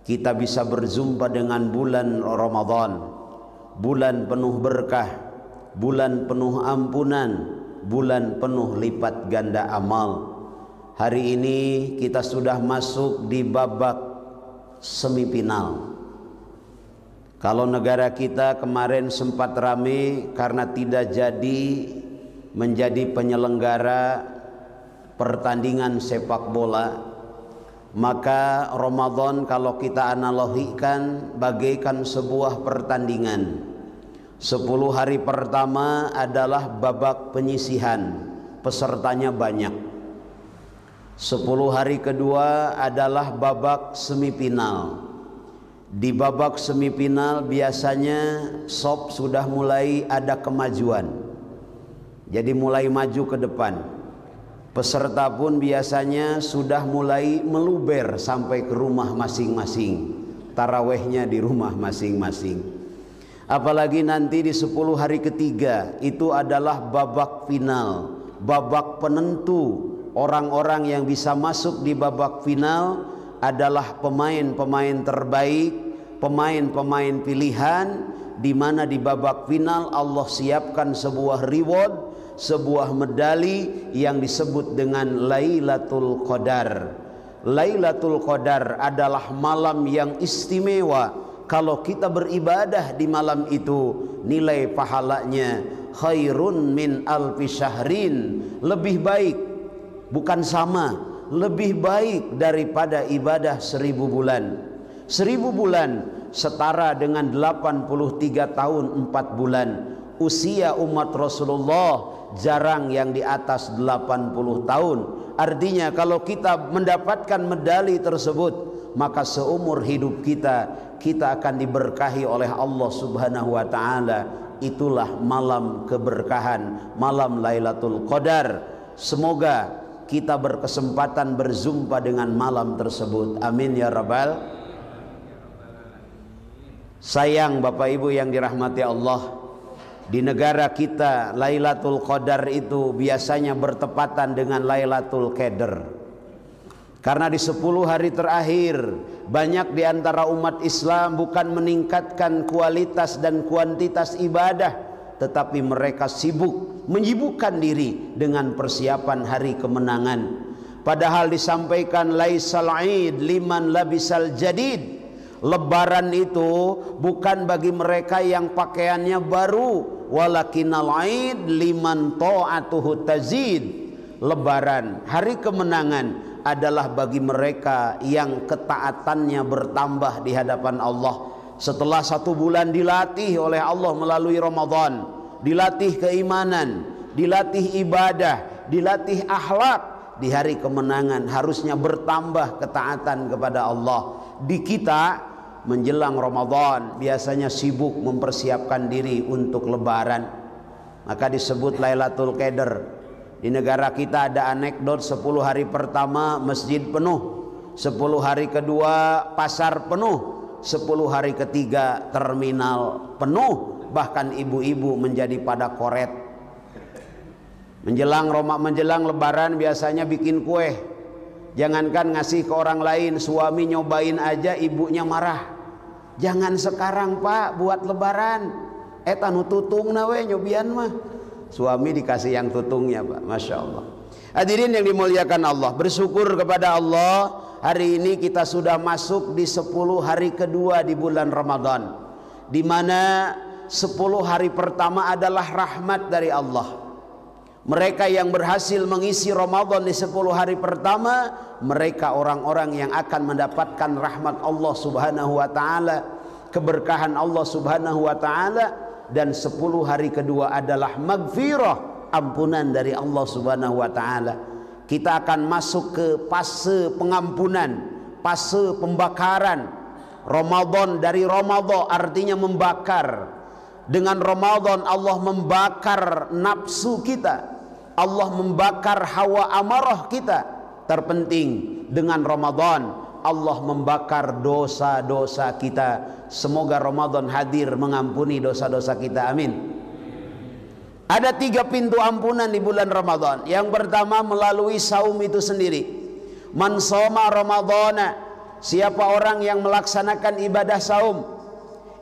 kita bisa berjumpa dengan bulan Ramadan, bulan penuh berkah, bulan penuh ampunan, bulan penuh lipat ganda amal. Hari ini kita sudah masuk di babak semifinal. Kalau negara kita kemarin sempat ramai karena tidak jadi menjadi penyelenggara pertandingan sepak bola, maka Ramadan kalau kita analogikan bagaikan sebuah pertandingan. 10 hari pertama adalah babak penyisihan, pesertanya banyak. 10 hari kedua adalah babak semifinal. Di babak semifinal biasanya sop sudah mulai ada kemajuan, jadi mulai maju ke depan. Peserta pun biasanya sudah mulai meluber sampai ke rumah masing-masing, tarawehnya di rumah masing-masing. Apalagi nanti di 10 hari ketiga itu adalah babak final, babak penentu. Orang-orang yang bisa masuk di babak final adalah pemain-pemain terbaik, pemain-pemain pilihan, di mana di babak final Allah siapkan sebuah reward, sebuah medali yang disebut dengan Lailatul Qadar. Lailatul Qadar adalah malam yang istimewa. Kalau kita beribadah di malam itu, nilai pahalanya khairun min alfi syahrin, lebih baik, bukan sama, lebih baik daripada ibadah 1000 bulan. 1000 bulan setara dengan 83 tahun 4 bulan. Usia umat Rasulullah jarang yang di atas 80 tahun. Artinya kalau kita mendapatkan medali tersebut, maka seumur hidup kita akan diberkahi oleh Allah Subhanahu wa taala. Itulah malam keberkahan, malam Lailatul Qadar. Semoga kita berkesempatan berjumpa dengan malam tersebut. Amin ya rabbal. Sayang Bapak Ibu yang dirahmati Allah, di negara kita Lailatul Qadar itu biasanya bertepatan dengan Lailatul Qadar. Karena di 10 hari terakhir banyak di antara umat Islam bukan meningkatkan kualitas dan kuantitas ibadah, tetapi mereka sibuk menyibukkan diri dengan persiapan hari kemenangan. Padahal disampaikan laisal aid liman labisal jadid. Lebaran itu bukan bagi mereka yang pakaiannya baru, walakinal aid liman ta'atuhu tazid. Lebaran, hari kemenangan, adalah bagi mereka yang ketaatannya bertambah di hadapan Allah. Setelah 1 bulan dilatih oleh Allah melalui Ramadan, dilatih keimanan, dilatih ibadah, dilatih akhlak. Di hari kemenangan harusnya bertambah ketaatan kepada Allah. Di kita menjelang Ramadan biasanya sibuk mempersiapkan diri untuk lebaran, maka disebut Lailatul Qadar. Di negara kita ada anekdot 10 hari pertama masjid penuh, 10 hari kedua pasar penuh, 10 hari ketiga terminal penuh, bahkan ibu-ibu menjadi pada koret. Menjelang lebaran biasanya bikin kue. Jangankan ngasih ke orang lain, suami nyobain aja ibunya marah. Jangan sekarang Pak buat lebaran, eta nu tutungna we nyobian mah. Suami dikasih yang tutungnya Pak. Masya Allah. Hadirin yang dimuliakan Allah, bersyukur kepada Allah, hari ini kita sudah masuk di 10 hari kedua di bulan Ramadan, di mana 10 hari pertama adalah rahmat dari Allah. Mereka yang berhasil mengisi Ramadan di 10 hari pertama, mereka orang-orang yang akan mendapatkan rahmat Allah Subhanahu wa taala, keberkahan Allah Subhanahu wa taala. Dan 10 hari kedua adalah maghfirah, ampunan dari Allah Subhanahu wa taala. Kita akan masuk ke fase pengampunan, fase pembakaran. Ramadan, dari Ramadan artinya membakar. Dengan Ramadan Allah membakar nafsu kita, Allah membakar hawa amarah kita. Terpenting dengan Ramadan Allah membakar dosa-dosa kita. Semoga Ramadan hadir mengampuni dosa-dosa kita, amin. Ada 3 pintu ampunan di bulan Ramadan. Yang pertama melalui saum itu sendiri. Man shoma Ramadhana, siapa orang yang melaksanakan ibadah saum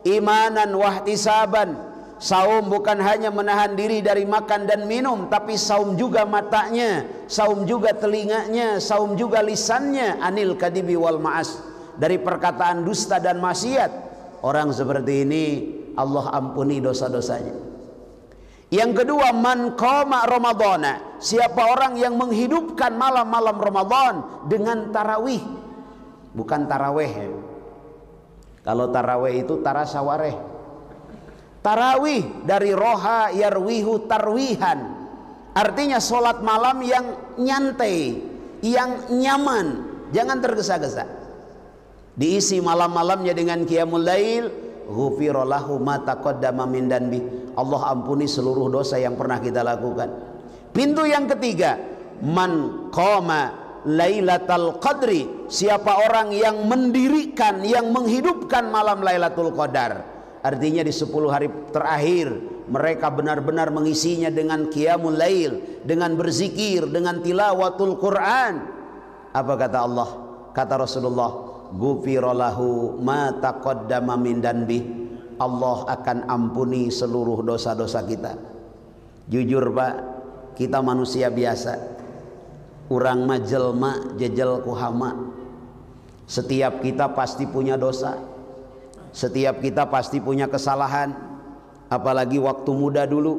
imanan wahtisaban. Saum bukan hanya menahan diri dari makan dan minum, tapi saum juga matanya, saum juga telinganya, saum juga lisannya, anil kadibi wal ma'as, dari perkataan dusta dan maksiat. Orang seperti ini Allah ampuni dosa-dosanya. Yang kedua, man qama ramadhana, siapa orang yang menghidupkan malam-malam Ramadan dengan tarawih. Bukan taraweh ya. Kalau taraweh itu tarasawareh. Tarawih dari roha yarwihu tarwihan, artinya solat malam yang nyantai, yang nyaman, jangan tergesa-gesa. Diisi malam-malamnya dengan qiyamul lail, ghufira lahu ma taqaddama min danbi, Allah ampuni seluruh dosa yang pernah kita lakukan. Pintu yang ketiga, man qama lailatul qadri, siapa orang yang mendirikan, yang menghidupkan malam Lailatul Qadar. Artinya di 10 hari terakhir mereka benar-benar mengisinya dengan qiyamul lail, dengan berzikir, dengan tilawatul Quran. Apa kata Allah? Kata Rasulullah, ghufira lahu ma taqaddama min danbi, Allah akan ampuni seluruh dosa-dosa kita. Jujur Pak, kita manusia biasa. Urang mah jelma jejel kuhama. Setiap kita pasti punya dosa. Setiap kita pasti punya kesalahan. Apalagi waktu muda dulu,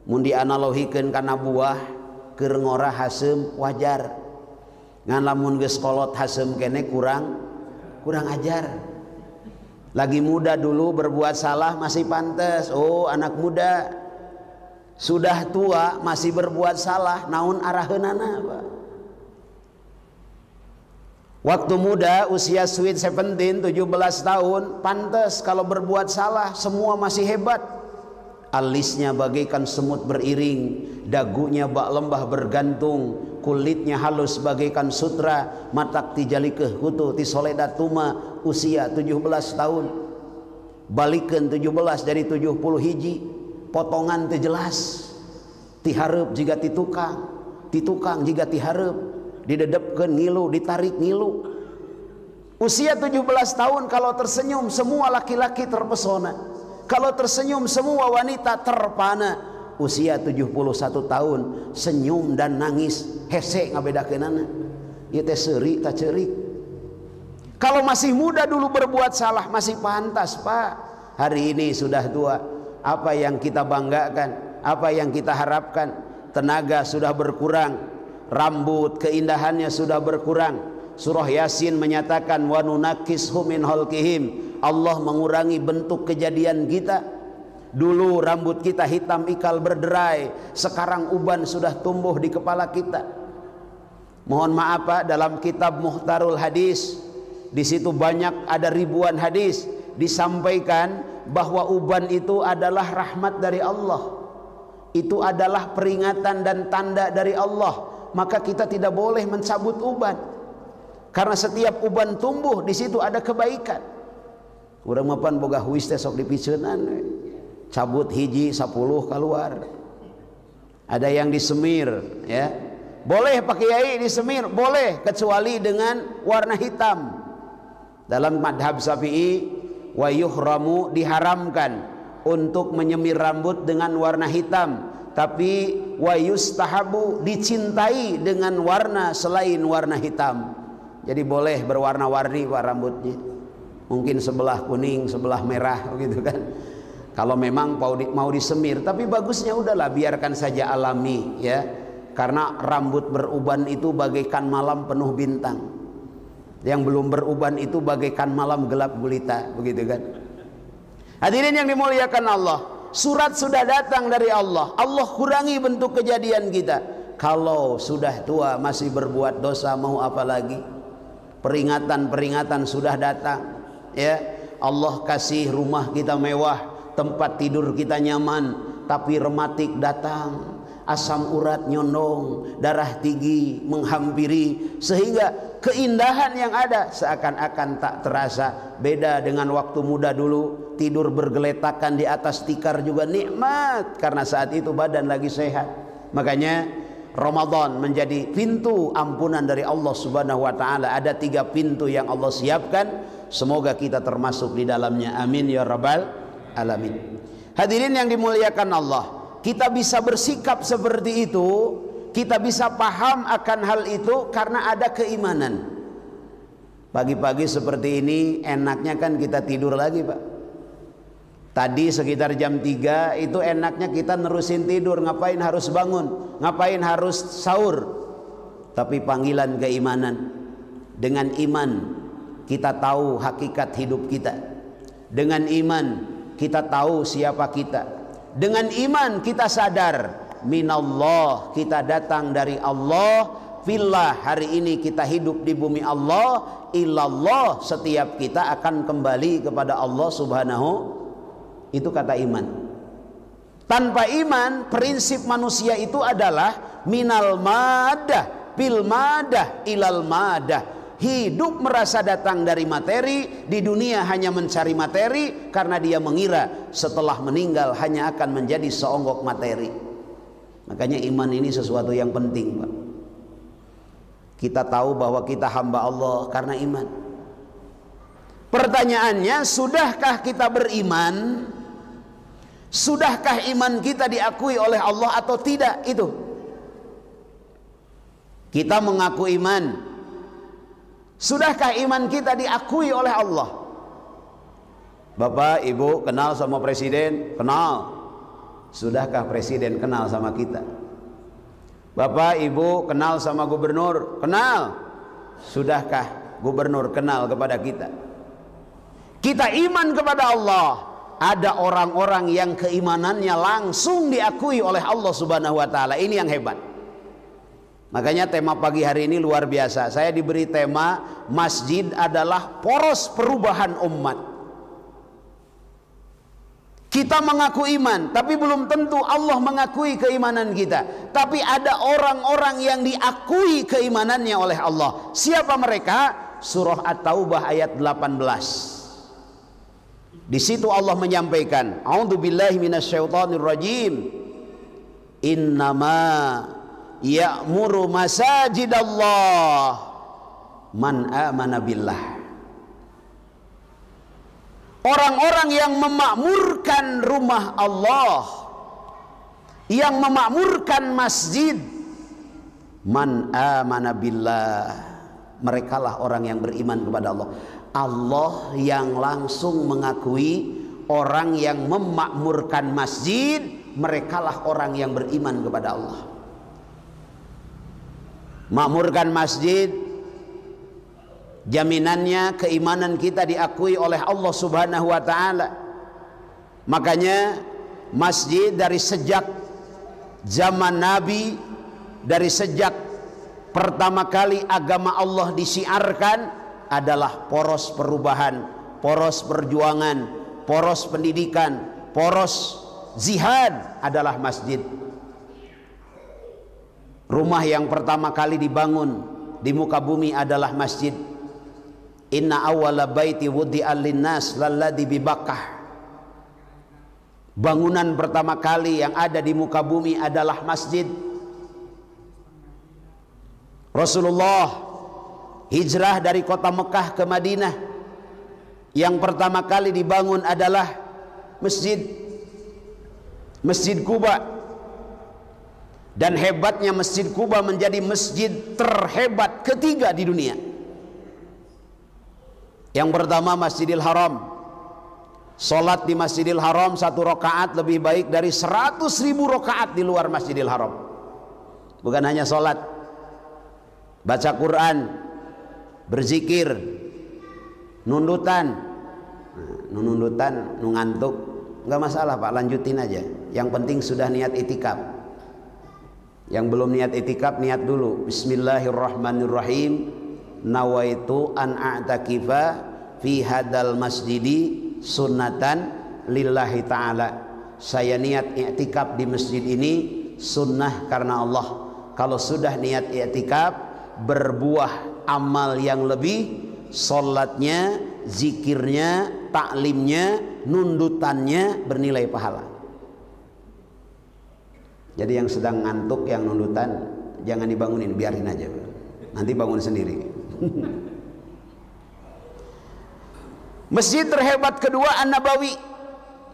mun dianalogikeun kana buah, keur ngorah haseum wajar. Ngan lamun geus kolot haseum kene kurang ajar. Lagi muda dulu berbuat salah masih pantas. Oh, anak muda. Sudah tua masih berbuat salah, naon araheunana, Pak? Waktu muda usia sweet 17 tahun pantas kalau berbuat salah, semua masih hebat. Alisnya bagaikan semut beriring, dagunya bak lembah bergantung, kulitnya halus bagaikan sutra, matak tijalikeh hutu ti soledatuma, usia 17 tahun. Balikeun 17 dari 70 hiji, potongan teu jelas. Tihareup jiga titukang jiga tihareup. Didedepkeun ngilu, ditarik ngilu. Usia 17 tahun kalau tersenyum semua laki-laki terpesona. Kalau tersenyum semua wanita terpana. Usia 71 tahun senyum dan nangis hese ngabedakeunana. Ieu teh seuri ta ceurik. Kalau masih muda dulu berbuat salah masih pantas, Pak. Hari ini sudah tua. Apa yang kita banggakan? Apa yang kita harapkan? Tenaga sudah berkurang. Rambut keindahannya sudah berkurang. Surah Yasin menyatakan wa nunakishu min khalqihim, Allah mengurangi bentuk kejadian kita. Dulu rambut kita hitam ikal berderai, sekarang uban sudah tumbuh di kepala kita. Mohon maaf Pak, dalam kitab Muhtarul Hadis, di situ banyak ada ribuan hadis disampaikan bahwa uban itu adalah rahmat dari Allah. Itu adalah peringatan dan tanda dari Allah. Maka kita tidak boleh mencabut uban, karena setiap uban tumbuh di situ ada kebaikan. Urang mapan boga huis teh sok dipiceunan, cabut hiji 10 keluar. Ada yang disemir, ya. Boleh Pak Kiai disemir, boleh, kecuali dengan warna hitam. Dalam madhab Syafi'i, wa yuhramu, diharamkan untuk menyemir rambut dengan warna hitam. Tapi wa yustahabu, dicintai dengan warna selain warna hitam. Jadi boleh berwarna-warni Pak rambutnya. Mungkin sebelah kuning, sebelah merah begitu kan. Kalau memang mau disemir, tapi bagusnya udahlah biarkan saja alami ya. Karena rambut beruban itu bagaikan malam penuh bintang. Yang belum beruban itu bagaikan malam gelap gulita, begitu kan. Hadirin yang dimuliakan Allah, surat sudah datang dari Allah. Allah kurangi bentuk kejadian kita. Kalau sudah tua masih berbuat dosa, mau apa lagi? Peringatan-peringatan sudah datang. Ya, Allah kasih rumah kita mewah, tempat tidur kita nyaman, tapi rematik datang, asam urat nyondong, darah tinggi menghampiri, sehingga keindahan yang ada seakan-akan tak terasa. Beda dengan waktu muda dulu, tidur bergeletakan di atas tikar juga nikmat, karena saat itu badan lagi sehat. Makanya Ramadan menjadi pintu ampunan dari Allah Subhanahu wa taala. Ada 3 pintu yang Allah siapkan, semoga kita termasuk di dalamnya. Amin ya rabbal alamin. Hadirin yang dimuliakan Allah, kita bisa bersikap seperti itu, kita bisa paham akan hal itu karena ada keimanan. Pagi-pagi seperti ini enaknya kan kita tidur lagi, Pak. Tadi sekitar jam 3 itu enaknya kita nerusin tidur, ngapain harus bangun, ngapain harus sahur. Tapi panggilan keimanan. Dengan iman kita tahu hakikat hidup kita. Dengan iman kita tahu siapa kita. Dengan iman kita sadar minallah, kita datang dari Allah. Fillah, hari ini kita hidup di bumi Allah. Ilallah, setiap kita akan kembali kepada Allah Subhanahu. Itu kata iman. Tanpa iman, prinsip manusia itu adalah minal madah bil madah ilal madah. Hidup merasa datang dari materi, di dunia hanya mencari materi karena dia mengira setelah meninggal hanya akan menjadi seonggok materi. Makanya iman ini sesuatu yang penting, Pak. Kita tahu bahwa kita hamba Allah karena iman. Pertanyaannya, sudahkah kita beriman? Sudahkah iman kita diakui oleh Allah atau tidak? Itu kita mengaku iman. Sudahkah iman kita diakui oleh Allah? Bapak, Ibu kenal sama presiden? Kenal. Sudahkah presiden kenal sama kita? Bapak, Ibu kenal sama gubernur? Kenal. Sudahkah gubernur kenal kepada kita? Kita iman kepada Allah. Ada orang-orang yang keimanannya langsung diakui oleh Allah Subhanahu wa taala. Ini yang hebat. Makanya tema pagi hari ini luar biasa. Saya diberi tema masjid adalah poros perubahan umat. Kita mengaku iman, tapi belum tentu Allah mengakui keimanan kita. Tapi ada orang-orang yang diakui keimanannya oleh Allah. Siapa mereka? Surah At-Taubah ayat 18. Di situ Allah menyampaikan, A'udzubillahi minasyaitonirrajim. Innama ya'muru masajidallah man amana billah. Orang-orang yang memakmurkan rumah Allah, yang memakmurkan masjid, man amana billah, merekalah orang yang beriman kepada Allah. Allah yang langsung mengakui orang yang memakmurkan masjid, merekalah orang yang beriman kepada Allah. Makmurkan masjid, jaminannya keimanan kita diakui oleh Allah Subhanahu wa taala. Makanya masjid dari sejak zaman Nabi, dari sejak pertama kali agama Allah disiarkan, adalah poros perubahan, poros perjuangan, poros pendidikan, poros zihad adalah masjid. Rumah yang pertama kali dibangun di muka bumi adalah masjid. Inna awwala baiti wudi'a linnas lalladzi bi Bakkah. Bangunan pertama kali yang ada di muka bumi adalah masjid. Rasulullah hijrah dari kota Mekah ke Madinah, yang pertama kali dibangun adalah masjid, Masjid Quba. Dan hebatnya Masjid Quba menjadi masjid terhebat ketiga di dunia. Yang pertama Masjidil Haram. Salat di Masjidil Haram 1 rakaat lebih baik dari 100.000 rakaat di luar Masjidil Haram. Bukan hanya salat, baca Quran, berzikir, nundutan. Nundutan, ngantuk, nggak masalah Pak, lanjutin aja. Yang penting sudah niat itikaf. Yang belum niat itikaf, niat dulu. Bismillahirrahmanirrahim. Nawaitu an a'takifa fi hadal masjidi sunnatan lillahi ta'ala. Saya niat i'tikaf di masjid ini sunnah karena Allah. Kalau sudah niat i'tikaf, berbuah amal yang lebih, sholatnya, zikirnya, taklimnya, nundutannya bernilai pahala. Jadi yang sedang ngantuk, yang nundutan, jangan dibangunin, biarin aja, nanti bangun sendiri. Masjid terhebat kedua An-Nabawi.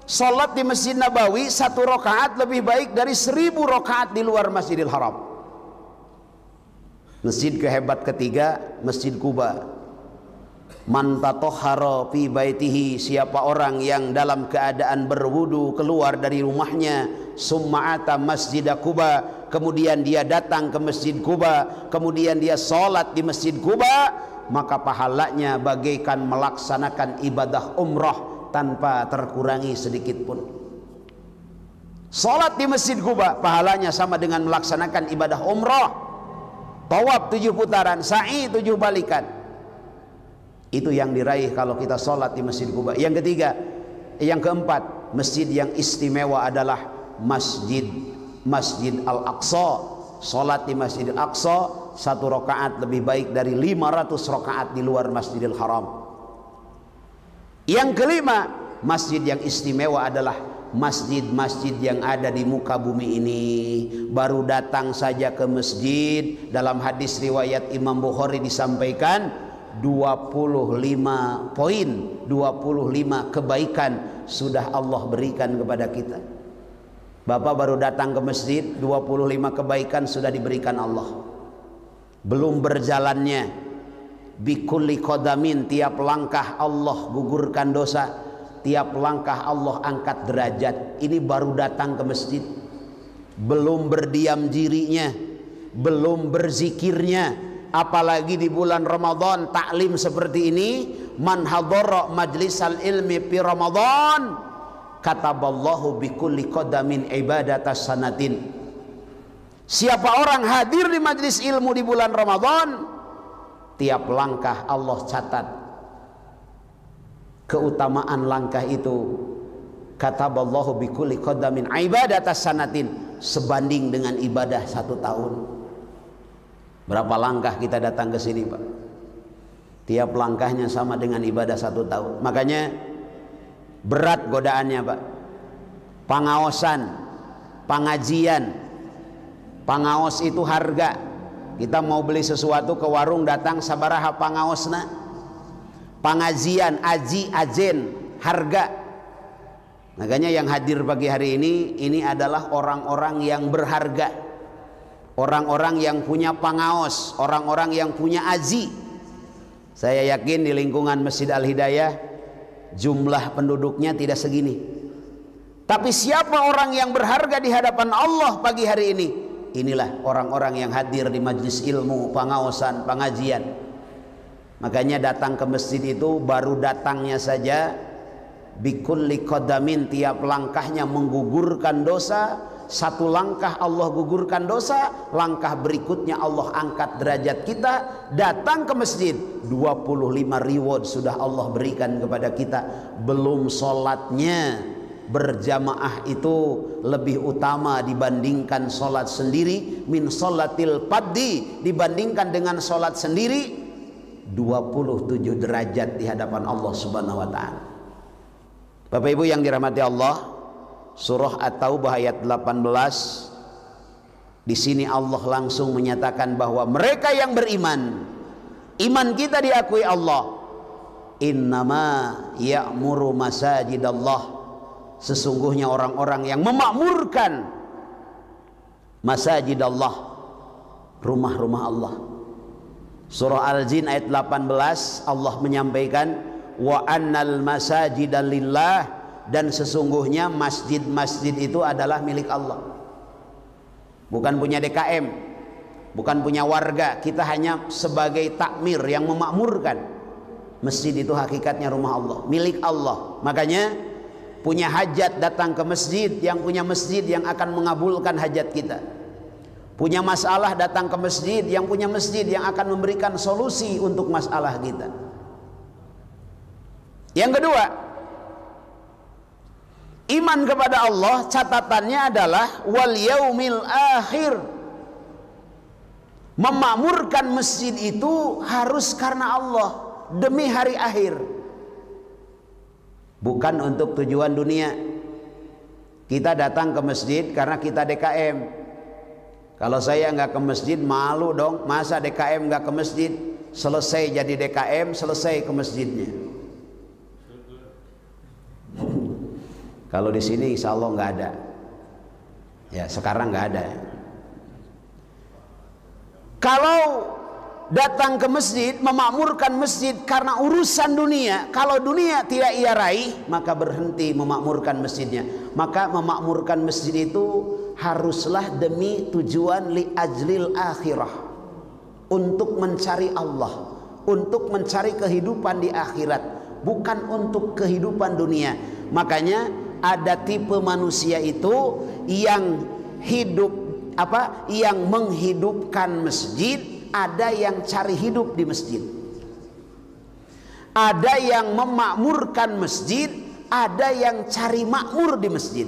Salat di Masjid Nabawi 1 rakaat lebih baik dari 1000 rakaat di luar Masjidil Haram. Masjid kehebat ketiga Masjid Quba. Man tatahhara fi baitihi, siapa orang yang dalam keadaan berwudu keluar dari rumahnya, summa ata Masjid Quba, kemudian dia datang ke Masjid Quba, kemudian dia salat di Masjid Quba, maka pahalanya bagaikan melaksanakan ibadah umrah tanpa terkurangi sedikit pun. Salat di Masjid Quba pahalanya sama dengan melaksanakan ibadah umrah. Tawaf 7 putaran, sa'i 7 balikan. Itu yang diraih kalau kita salat di Masjid Quba. Yang ketiga, yang keempat, masjid yang istimewa adalah Masjid Al-Aqsa. Salat di Masjid Al-Aqsa 1 rakaat lebih baik dari 500 rakaat di luar Masjidil Haram. Yang kelima, masjid yang istimewa adalah masjid-masjid yang ada di muka bumi ini. Baru datang saja ke masjid, dalam hadis riwayat Imam Bukhari disampaikan 25 poin, 25 kebaikan sudah Allah berikan kepada kita. Bapak baru datang ke masjid, 25 kebaikan sudah diberikan Allah. Belum berjalannya, bikulli qadamin, tiap langkah Allah gugurkan dosa, tiap langkah Allah angkat derajat. Ini baru datang ke masjid. Belum berdiam dirinya, belum berzikirnya. Apalagi di bulan Ramadan taklim seperti ini, man hadara majlisal ilmi fi Ramadan kataballahu bikulli qadamin ibadatas sanatin. Siapa orang hadir di majlis ilmu di bulan Ramadan, tiap langkah Allah catat keutamaan langkah itu. Kataballahu bikulli qadamin ibadatas sanatin, sebanding dengan ibadah 1 tahun. Berapa langkah kita datang ke sini, Pak? Tiap langkahnya sama dengan ibadah 1 tahun. Makanya berat godaannya, Pak. Pangaosan, pengajian. Pangaos itu harga. Kita mau beli sesuatu ke warung, datang sabaraha pangaosna. Pengajian, aji, ajen, harga. Makanya yang hadir pagi hari ini adalah orang-orang yang berharga. Orang-orang yang punya pangaos, orang-orang yang punya aji. Saya yakin di lingkungan Masjid Al-Hidayah jumlah penduduknya tidak segini. Tapi siapa orang yang berharga di hadapan Allah pagi hari ini? Inilah orang-orang yang hadir di majlis ilmu, pangaosan, pengajian. Makanya datang ke masjid itu baru datangnya saja bikulli qadamin, tiap langkahnya menggugurkan dosa. 1 langkah Allah gugurkan dosa, langkah berikutnya Allah angkat derajat kita. Datang ke masjid 25 reward sudah Allah berikan kepada kita. Belum sholatnya berjamaah itu lebih utama dibandingkan sholat sendiri. Min sholatil fadhi, dibandingkan dengan sholat sendiri 27 derajat di hadapan Allah Subhanahu wa ta'ala. Bapak Ibu yang dirahmati Allah, Surah At-Taubah ayat 18. Di sini Allah langsung menyatakan bahwa mereka yang beriman, iman kita diakui Allah. Innama ya'muru masajidallah, sesungguhnya orang-orang yang memakmurkan masajidallah, rumah-rumah Allah. Surah Al-Jin ayat 18 Allah menyampaikan wa annal masajida lillah, dan sesungguhnya masjid-masjid itu adalah milik Allah, bukan punya DKM, bukan punya warga. Kita hanya sebagai takmir yang memakmurkan. Masjid itu hakikatnya rumah Allah, milik Allah. Makanya punya hajat datang ke masjid, yang punya masjid yang akan mengabulkan hajat kita. Punya masalah datang ke masjid, yang punya masjid yang akan memberikan solusi untuk masalah kita. Yang kedua, iman kepada Allah catatannya adalah wal yaumil akhir. Memakmurkan masjid itu harus karena Allah, demi hari akhir, bukan untuk tujuan dunia. Kita datang ke masjid karena kita DKM, Kalau saya nggak ke masjid malu dong. Masa DKM nggak ke masjid? Selesai jadi DKM, selesai ke masjidnya. Kalau di sini insya Allah nggak ada. Ya sekarang nggak ada. Kalau datang ke masjid, memakmurkan masjid karena urusan dunia, kalau dunia tidak ia raih, maka berhenti memakmurkan masjidnya. Maka memakmurkan masjid itu haruslah demi tujuan li ajlil akhirah, untuk mencari Allah, untuk mencari kehidupan di akhirat, bukan untuk kehidupan dunia. Makanya ada tipe manusia itu yang hidup yang menghidupkan masjid, ada yang cari hidup di masjid. Ada yang memakmurkan masjid, ada yang cari makmur di masjid.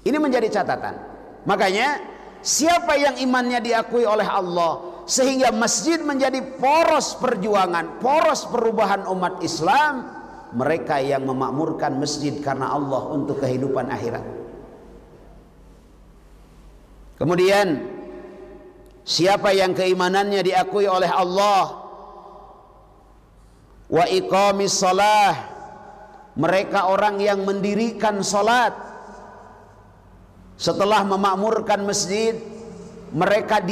Ini menjadi catatan. Makanya siapa yang imannya diakui oleh Allah sehingga masjid menjadi poros perjuangan, poros perubahan umat Islam, mereka yang memakmurkan masjid karena Allah untuk kehidupan akhirat. Kemudian siapa yang keimanannya diakui oleh Allah, wa iqamis shalah, mereka orang yang mendirikan salat. Setelah memakmurkan masjid, mereka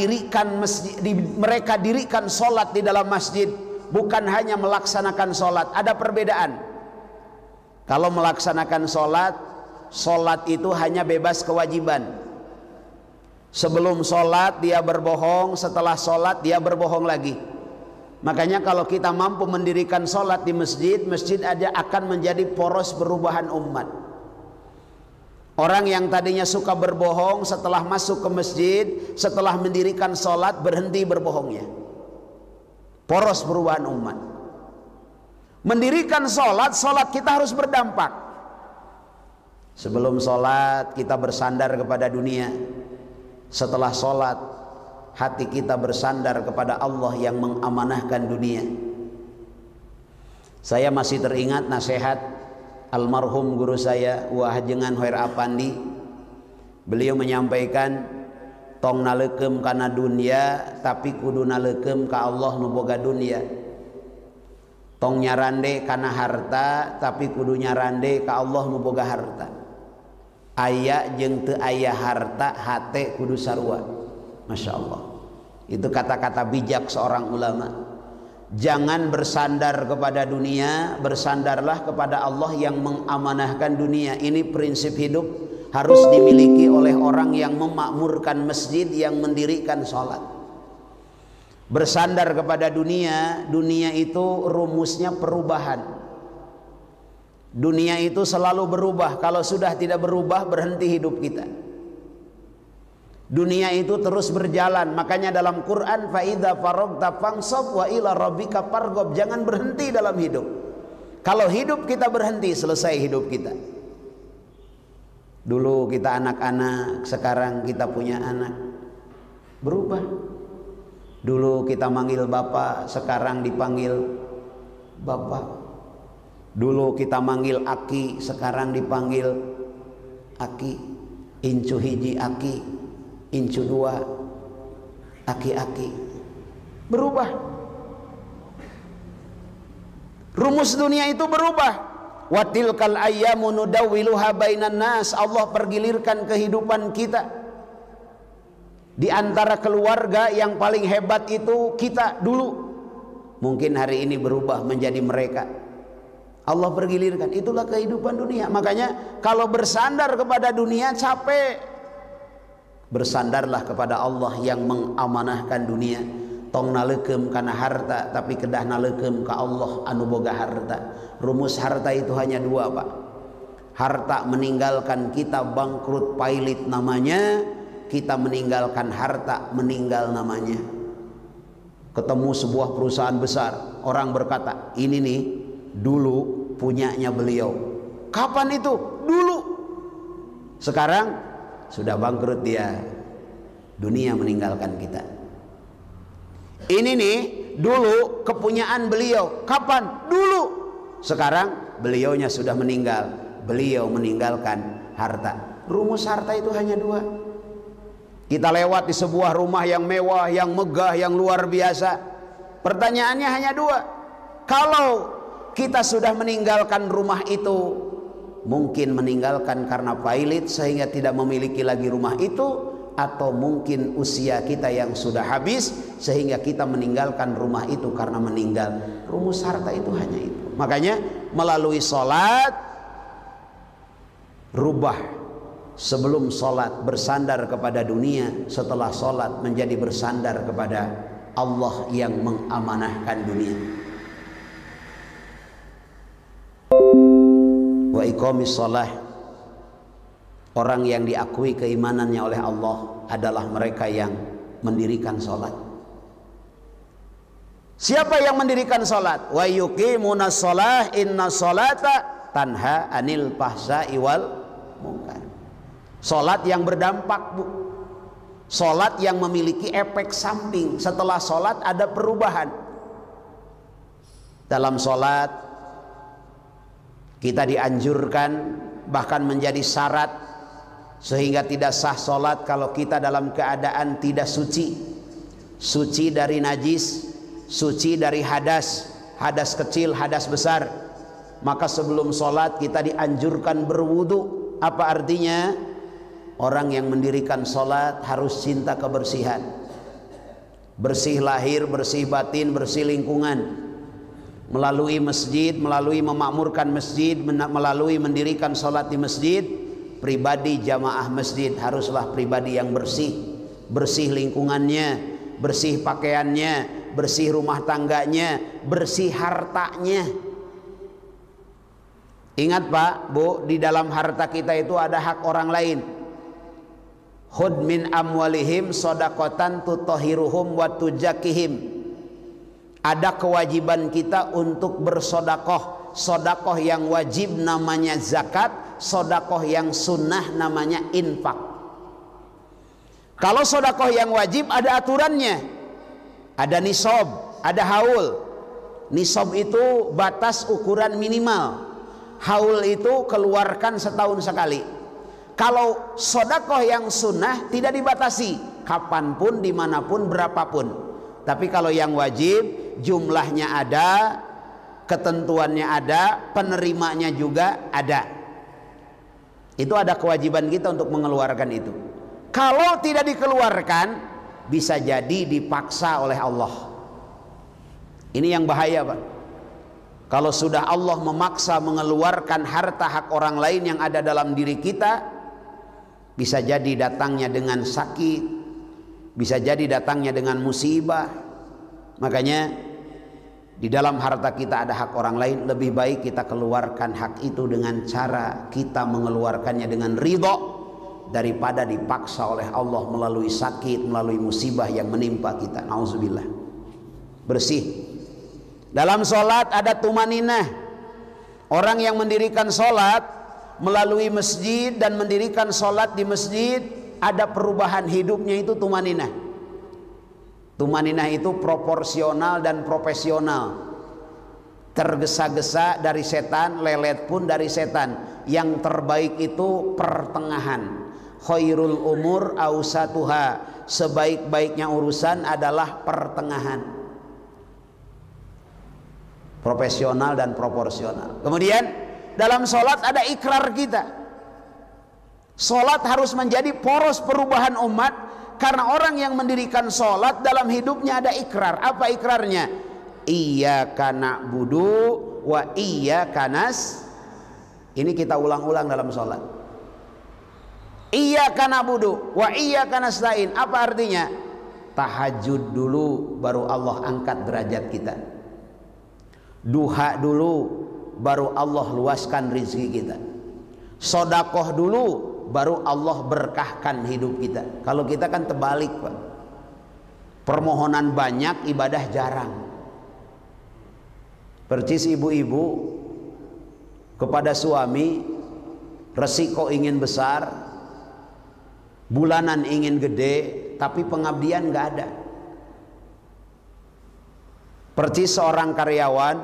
dirikan salat di dalam masjid, bukan hanya melaksanakan salat. Ada perbedaan. Kalau melaksanakan salat, salat itu hanya bebas kewajiban. Sebelum sholat dia berbohong, setelah sholat dia berbohong lagi. Makanya kalau kita mampu mendirikan sholat di masjid, masjid aja akan menjadi poros perubahan umat. Orang yang tadinya suka berbohong, setelah masuk ke masjid, setelah mendirikan sholat, berhenti berbohongnya. Poros perubahan umat. Mendirikan sholat, sholat kita harus berdampak. Sebelum sholat kita bersandar kepada dunia. Setelah sholat, hati kita bersandar kepada Allah yang mengamanahkan dunia. Saya masih teringat nasihat almarhum guru saya Wahajengan Hoer Apandi. Beliau menyampaikan, tong naleukeum kana dunia tapi kudu naleukeum ka Allah nu boga dunia. Tong nyarande kana harta tapi kudu nyarande ka Allah nu boga harta. Aya jeung teu aya harta, hate kudu sarua. Masya Allah. Itu kata-kata bijak seorang ulama. Jangan bersandar kepada dunia, bersandarlah kepada Allah yang mengamanahkan dunia. Ini prinsip hidup harus dimiliki oleh orang yang memakmurkan masjid, yang mendirikan sholat. Bersandar kepada dunia, dunia itu rumusnya perubahan. Dunia itu selalu berubah. Kalau sudah tidak berubah, berhenti hidup kita. Dunia itu terus berjalan. Makanya dalam Quran, fa idza faragta fansab wa ila rabbika farghab. Jangan berhenti dalam hidup. Kalau hidup kita berhenti, selesai hidup kita. Dulu kita anak-anak, sekarang kita punya anak. Berubah. Dulu kita manggil bapak, sekarang dipanggil bapak. Dulu kita manggil aki, sekarang dipanggil aki. Incu hiji aki, incu dua aki-aki. Berubah. Rumus dunia itu berubah. Wa tilkal ayyamu nudawwiluha bainan nas. Allah pergilirkan kehidupan kita. Di antara keluarga yang paling hebat itu kita dulu. Mungkin hari ini berubah menjadi mereka. Allah pergilirkan. Itulah kehidupan dunia. Makanya kalau bersandar kepada dunia capek. Bersandarlah kepada Allah yang mengamanahkan dunia. Tong naleukeum kana harta, tapi kedah naleukeum ka Allah anu boga harta. Rumus harta itu hanya dua, Pak. Harta meninggalkan kita bangkrut pailit namanya. Kita meninggalkan harta meninggal namanya. Ketemu sebuah perusahaan besar, orang berkata, ini nih dulu punyanya beliau. Kapan itu? Dulu. Sekarang sudah bangkrut dia. Dunia meninggalkan kita. Ini nih dulu kepunyaan beliau. Kapan? Dulu. Sekarang beliaunya sudah meninggal. Beliau meninggalkan harta. Rumus harta itu hanya dua. Kita lewat di sebuah rumah yang mewah, yang megah, yang luar biasa. Pertanyaannya hanya dua. Kalau kita sudah meninggalkan rumah itu, mungkin meninggalkan karena pailit sehingga tidak memiliki lagi rumah itu, atau mungkin usia kita yang sudah habis sehingga kita meninggalkan rumah itu karena meninggal. Rumus harta itu hanya itu. Makanya melalui sholat, rubah sebelum sholat bersandar kepada dunia, setelah sholat menjadi bersandar kepada Allah yang mengamanahkan dunia. Wa iqamis shalah, orang yang diakui keimanannya oleh Allah adalah mereka yang mendirikan sholat. Siapa yang mendirikan sholat? Wa yuqimunas shalah inna sholata tanha anil fahsya'i wal munkar. Sholat yang berdampak, Bu. Sholat yang memiliki efek samping. Setelah sholat ada perubahan. Dalam sholat kita dianjurkan, bahkan menjadi syarat, sehingga tidak sah sholat kalau kita dalam keadaan tidak suci. Suci dari najis, suci dari hadas, hadas kecil, hadas besar. Maka sebelum sholat kita dianjurkan berwudu. Apa artinya? Orang yang mendirikan sholat harus cinta kebersihan. Bersih lahir, bersih batin, bersih lingkungan. Melalui masjid, melalui memakmurkan masjid, melalui mendirikan sholat di masjid, pribadi jamaah masjid haruslah pribadi yang bersih. Bersih lingkungannya, bersih pakaiannya, bersih rumah tangganya, bersih hartanya. Ingat Pak, Bu, di dalam harta kita itu ada hak orang lain. Khud min amwalihim shadaqatan tutahhiruhum wa tuzakkihim. Ada kewajiban kita untuk bersodakoh. Sodakoh yang wajib namanya zakat, sodakoh yang sunnah namanya infak. Kalau sodakoh yang wajib ada aturannya, ada nisab, ada haul. Nisab itu batas ukuran minimal, haul itu keluarkan setahun sekali. Kalau sodakoh yang sunnah tidak dibatasi, kapanpun, dimanapun, berapapun. Tapi kalau yang wajib, jumlahnya ada, ketentuannya ada, penerimanya juga ada. Itu ada kewajiban kita untuk mengeluarkan itu. Kalau tidak dikeluarkan, bisa jadi dipaksa oleh Allah. Ini yang bahaya, Pak. Kalau sudah Allah memaksa mengeluarkan harta hak orang lain yang ada dalam diri kita, bisa jadi datangnya dengan sakit, bisa jadi datangnya dengan musibah. Makanya di dalam harta kita ada hak orang lain, lebih baik kita keluarkan hak itu dengan cara kita mengeluarkannya dengan ridho, daripada dipaksa oleh Allah melalui sakit, melalui musibah yang menimpa kita. Nauzubillah. Bersih. Dalam sholat ada tumaninah. Orang yang mendirikan sholat melalui masjid dan mendirikan sholat di masjid, ada perubahan hidupnya, itu tumaninah. Tumaninah itu proporsional dan profesional. Tergesa-gesa dari setan, lelet pun dari setan. Yang terbaik itu pertengahan. Khairul umur ausatuha, sebaik-baiknya urusan adalah pertengahan. Profesional dan proporsional. Kemudian dalam sholat ada ikrar kita. Sholat harus menjadi poros perubahan umat, karena orang yang mendirikan sholat dalam hidupnya ada ikrar. Apa ikrarnya? Iyyaka na'budu wa iyyaka nasta'in. Ini kita ulang-ulang dalam sholat. Iyyaka na'budu wa iyyaka nasta'in. Apa artinya? Tahajud dulu baru Allah angkat derajat kita. Duha dulu baru Allah luaskan rezeki kita. Sodakoh dulu baru Allah berkahkan hidup kita. Kalau kita kan terbalik, Pak. Permohonan banyak, ibadah jarang. Percis ibu-ibu kepada suami, resiko ingin besar, bulanan ingin gede, tapi pengabdian nggak ada. Percis seorang karyawan,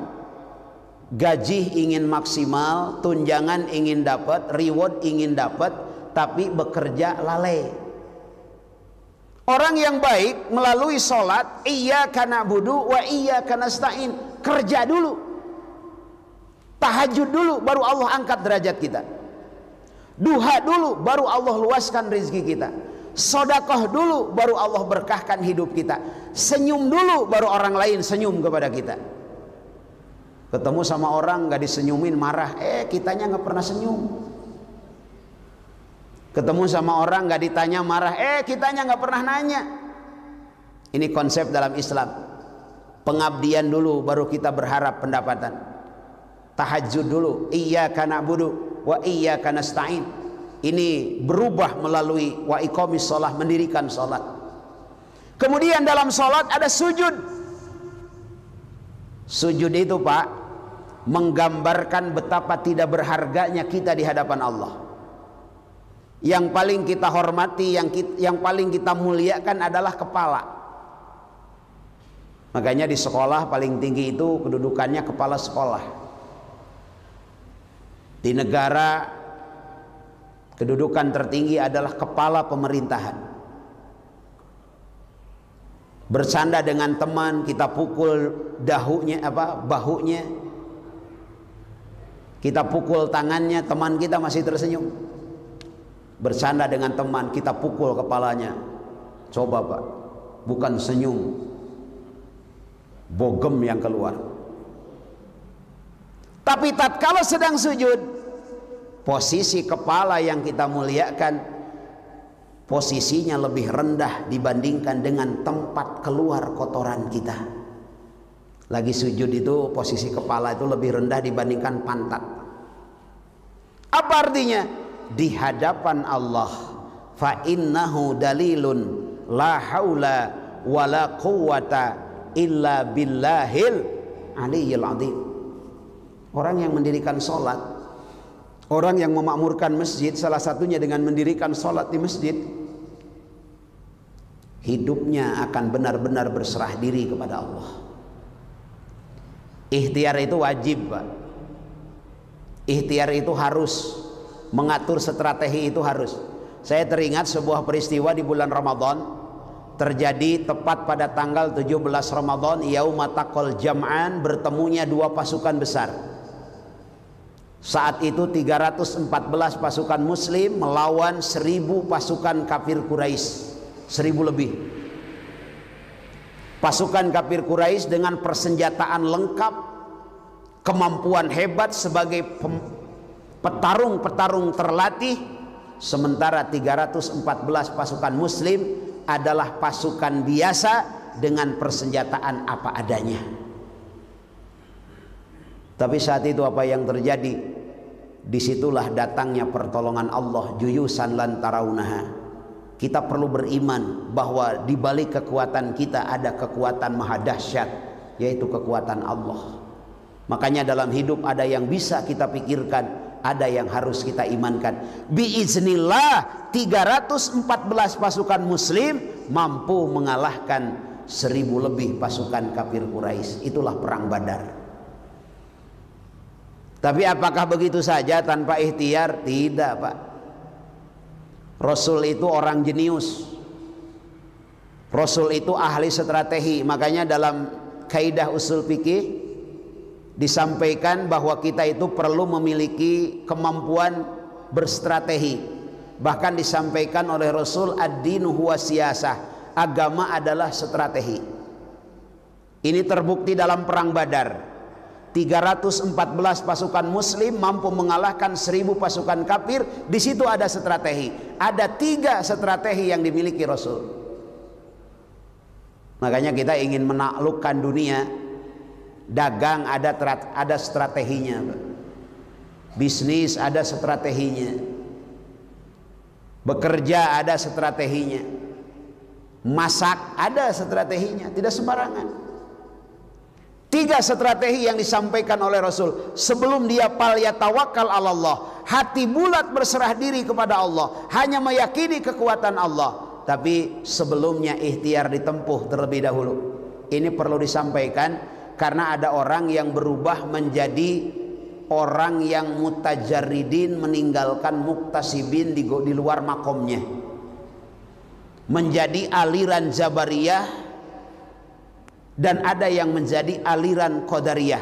gaji ingin maksimal, tunjangan ingin dapat, reward ingin dapat, tapi bekerja lalai. Orang yang baik melalui sholat, iyyaka na'budu wa iyyaka nasta'in. Kerja dulu, tahajud dulu, baru Allah angkat derajat kita. Duha dulu, baru Allah luaskan rezeki kita. Sedekah dulu, baru Allah berkahkan hidup kita. Senyum dulu, baru orang lain senyum kepada kita. Ketemu sama orang gak disenyumin, marah, kitanya gak pernah senyum. Ketemu sama orang gak ditanya, marah, kitanya gak pernah nanya. Ini konsep dalam Islam. Pengabdian dulu, baru kita berharap pendapatan. Tahajud dulu, iyyaka na'budu wa iyyaka nasta'in. Ini berubah melalui wa iqamis shalah, mendirikan salat. Kemudian dalam salat ada sujud. Sujud itu Pak, menggambarkan betapa tidak berharganya kita di hadapan Allah. Yang paling kita hormati, yang paling kita muliakan adalah kepala. Makanya di sekolah paling tinggi itu kedudukannya kepala sekolah. Di negara kedudukan tertinggi adalah kepala pemerintahan. Bersanda dengan teman, kita pukul bahunya. Kita pukul tangannya, teman kita masih tersenyum. Bersanda dengan teman, kita pukul kepalanya. Coba Pak, bukan senyum, bogem yang keluar. Tapi tatkala sedang sujud, posisi kepala yang kita muliakan, posisinya lebih rendah dibandingkan dengan tempat keluar kotoran kita. Lagi sujud itu posisi kepala itu lebih rendah dibandingkan pantat. Apa artinya? Di hadapan Allah, fa innahu dalilun la haula wala quwwata illa billahil aliyyil azim. Orang yang mendirikan sholat, orang yang memakmurkan masjid, salah satunya dengan mendirikan sholat di masjid, hidupnya akan benar-benar berserah diri kepada Allah. Ikhtiar itu wajib Pak. Ikhtiar itu harus. Mengatur strategi itu harus. Saya teringat sebuah peristiwa di bulan Ramadan, terjadi tepat pada tanggal 17 Ramadan, yauma taqal jam'an, bertemunya dua pasukan besar. Saat itu 314 pasukan muslim melawan 1000 pasukan kafir Quraisy, 1000 lebih. Pasukan kafir Quraisy dengan persenjataan lengkap, kemampuan hebat sebagai petarung-petarung terlatih, sementara 314 pasukan muslim adalah pasukan biasa dengan persenjataan apa adanya. Tapi saat itu apa yang terjadi? Disitulah datangnya pertolongan Allah, juyusan lan tarawunaha. Kita perlu beriman bahwa di balik kekuatan kita ada kekuatan maha dahsyat, yaitu kekuatan Allah. Makanya dalam hidup ada yang bisa kita pikirkan, ada yang harus kita imankan. Biiznillah 314 pasukan muslim mampu mengalahkan 1000 lebih pasukan kafir Quraisy. Itulah perang Badar. Tapi apakah begitu saja tanpa ikhtiar? Tidak Pak. Rasul itu orang jenius. Rasul itu ahli strategi. Makanya dalam kaidah usul fikih disampaikan bahwa kita itu perlu memiliki kemampuan berstrategi. Bahkan disampaikan oleh Rasul, ad-dinu huwa siyasah, agama adalah strategi. Ini terbukti dalam perang Badar. 314 pasukan muslim mampu mengalahkan 1000 pasukan kafir. Di situ ada strategi. Ada 3 strategi yang dimiliki Rasul. Makanya kita ingin menaklukkan dunia. Dagang ada strateginya, bisnis ada strateginya, bekerja ada strateginya, masak ada strateginya, tidak sembarangan. 3 strategi yang disampaikan oleh Rasul sebelum dia falyatawakkal 'alallah, hati bulat berserah diri kepada Allah, hanya meyakini kekuatan Allah. Tapi sebelumnya ikhtiar ditempuh terlebih dahulu. Ini perlu disampaikan karena ada orang yang berubah menjadi orang yang mutajarridin, meninggalkan muktasibin di luar makomnya. menjadi aliran Jabariyah dan ada yang menjadi aliran Qadariyah.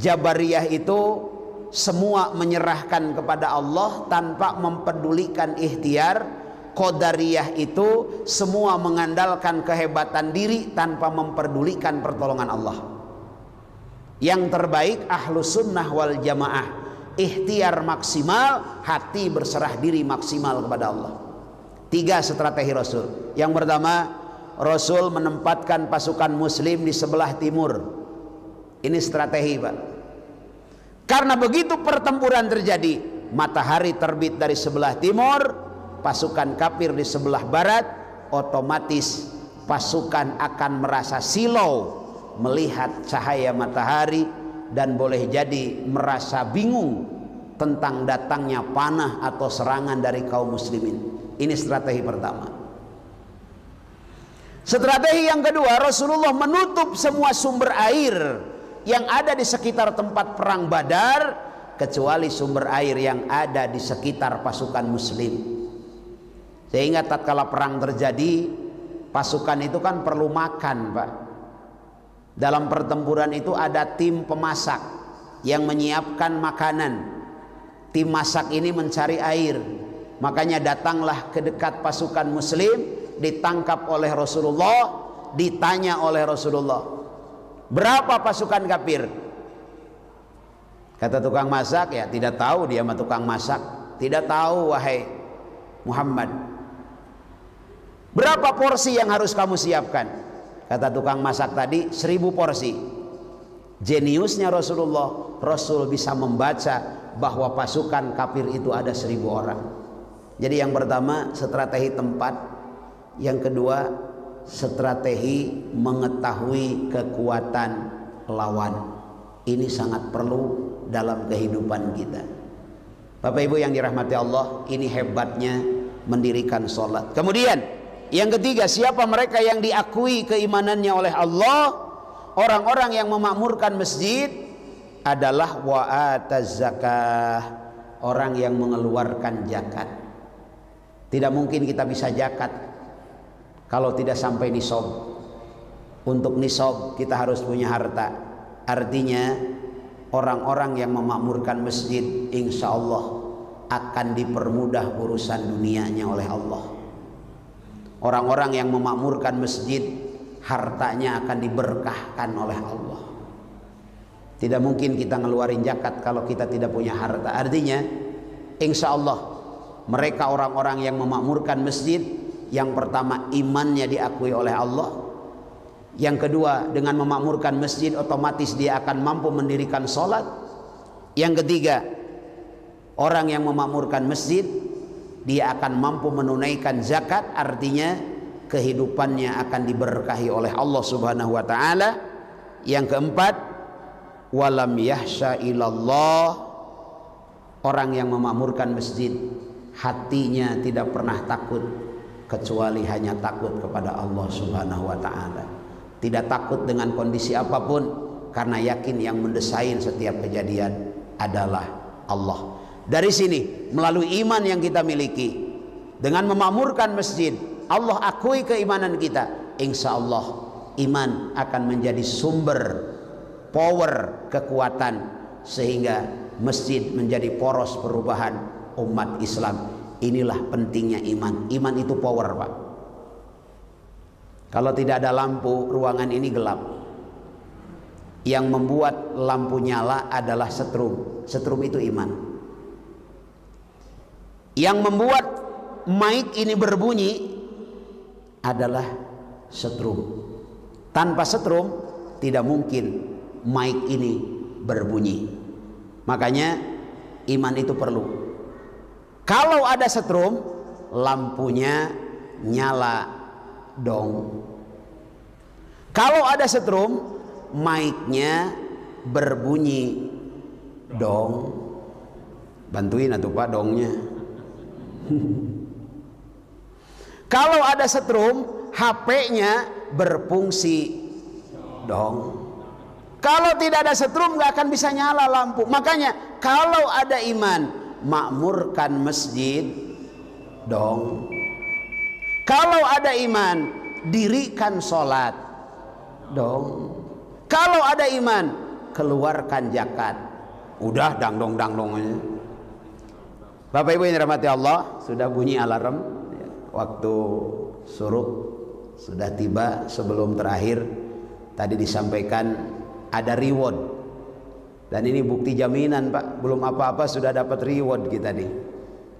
Jabariyah itu semua menyerahkan kepada Allah tanpa mempedulikan ikhtiar. Qadariyah itu semua mengandalkan kehebatan diri tanpa mempedulikan pertolongan Allah. Yang terbaik Ahlus Sunnah wal Jamaah, ikhtiar maksimal, hati berserah diri maksimal kepada Allah. 3 strategi Rasul. Yang pertama, Rasul menempatkan pasukan muslim di sebelah timur. Ini strategi, Pak. Karena begitu pertempuran terjadi, matahari terbit dari sebelah timur, pasukan kafir di sebelah barat, otomatis pasukan akan merasa silau melihat cahaya matahari dan boleh jadi merasa bingung tentang datangnya panah atau serangan dari kaum muslimin. Ini strategi pertama. Strategi yang kedua, Rasulullah menutup semua sumber air yang ada di sekitar tempat perang Badar kecuali sumber air yang ada di sekitar pasukan muslim. Sehingga tatkala perang terjadi, pasukan itu kan perlu makan, Pak. Dalam pertempuran itu ada tim pemasak yang menyiapkan makanan. Tim masak ini mencari air. Makanya datanglah ke dekat pasukan muslim, ditangkap oleh Rasulullah, ditanya oleh Rasulullah, berapa pasukan kafir? Kata tukang masak, ya tidak tahu dia sama tukang masak. Tidak tahu wahai Muhammad. Berapa porsi yang harus kamu siapkan? Kata tukang masak tadi, 1000 porsi. Jeniusnya Rasulullah, Rasul bisa membaca bahwa pasukan kafir itu ada 1000 orang. Jadi yang pertama strategi tempat, yang kedua strategi mengetahui kekuatan lawan. Ini sangat perlu dalam kehidupan kita. Bapak Ibu yang dirahmati Allah, ini hebatnya mendirikan sholat. Kemudian yang ketiga, siapa mereka yang diakui keimanannya oleh Allah? Orang-orang yang memakmurkan masjid adalah wa'ataz zakah, orang yang mengeluarkan zakat. Tidak mungkin kita bisa zakat kalau tidak sampai nisab. Untuk nisab kita harus punya harta. Artinya orang-orang yang memakmurkan masjid insya Allah akan dipermudah urusan dunianya oleh Allah. Orang-orang yang memakmurkan masjid hartanya akan diberkahkan oleh Allah. Tidak mungkin kita ngeluarin zakat kalau kita tidak punya harta. Artinya insya Allah mereka orang-orang yang memakmurkan masjid, yang pertama imannya diakui oleh Allah. Yang kedua, dengan memakmurkan masjid otomatis dia akan mampu mendirikan sholat. Yang ketiga, orang yang memakmurkan masjid dia akan mampu menunaikan zakat, artinya kehidupannya akan diberkahi oleh Allah Subhanahu wa taala. Yang keempat, walam yahsya ilallah, orang yang memakmurkan masjid hatinya tidak pernah takut kecuali hanya takut kepada Allah Subhanahu wa taala. Tidak takut dengan kondisi apapun karena yakin yang mendesain setiap kejadian adalah Allah. Dari sini melalui iman yang kita miliki, dengan memakmurkan masjid, Allah akui keimanan kita. Insya Allah iman akan menjadi sumber power kekuatan sehingga masjid menjadi poros perubahan umat Islam. Inilah pentingnya iman. Iman itu power, Pak. Kalau tidak ada lampu, ruangan ini gelap. Yang membuat lampu nyala adalah setrum. Setrum itu iman. Yang membuat mic ini berbunyi adalah setrum. Tanpa setrum tidak mungkin mic ini berbunyi. Makanya iman itu perlu. Kalau ada setrum, lampunya nyala dong. Kalau ada setrum, mic-nya berbunyi dong. Bantuin atuh Pak dongnya. Kalau ada setrum, HP-nya berfungsi dong. Kalau tidak ada setrum nggak akan bisa nyala lampu. Makanya kalau ada iman, makmurkan masjid dong. Kalau ada iman, dirikan sholat dong. Kalau ada iman, keluarkan zakat. Udah dangdong aja. Bapak Ibu yang dirahmati Allah, sudah bunyi alarm. Waktu suruh sudah tiba. Sebelum terakhir tadi disampaikan ada reward. Dan ini bukti jaminan Pak. Belum apa-apa sudah dapat reward kita nih.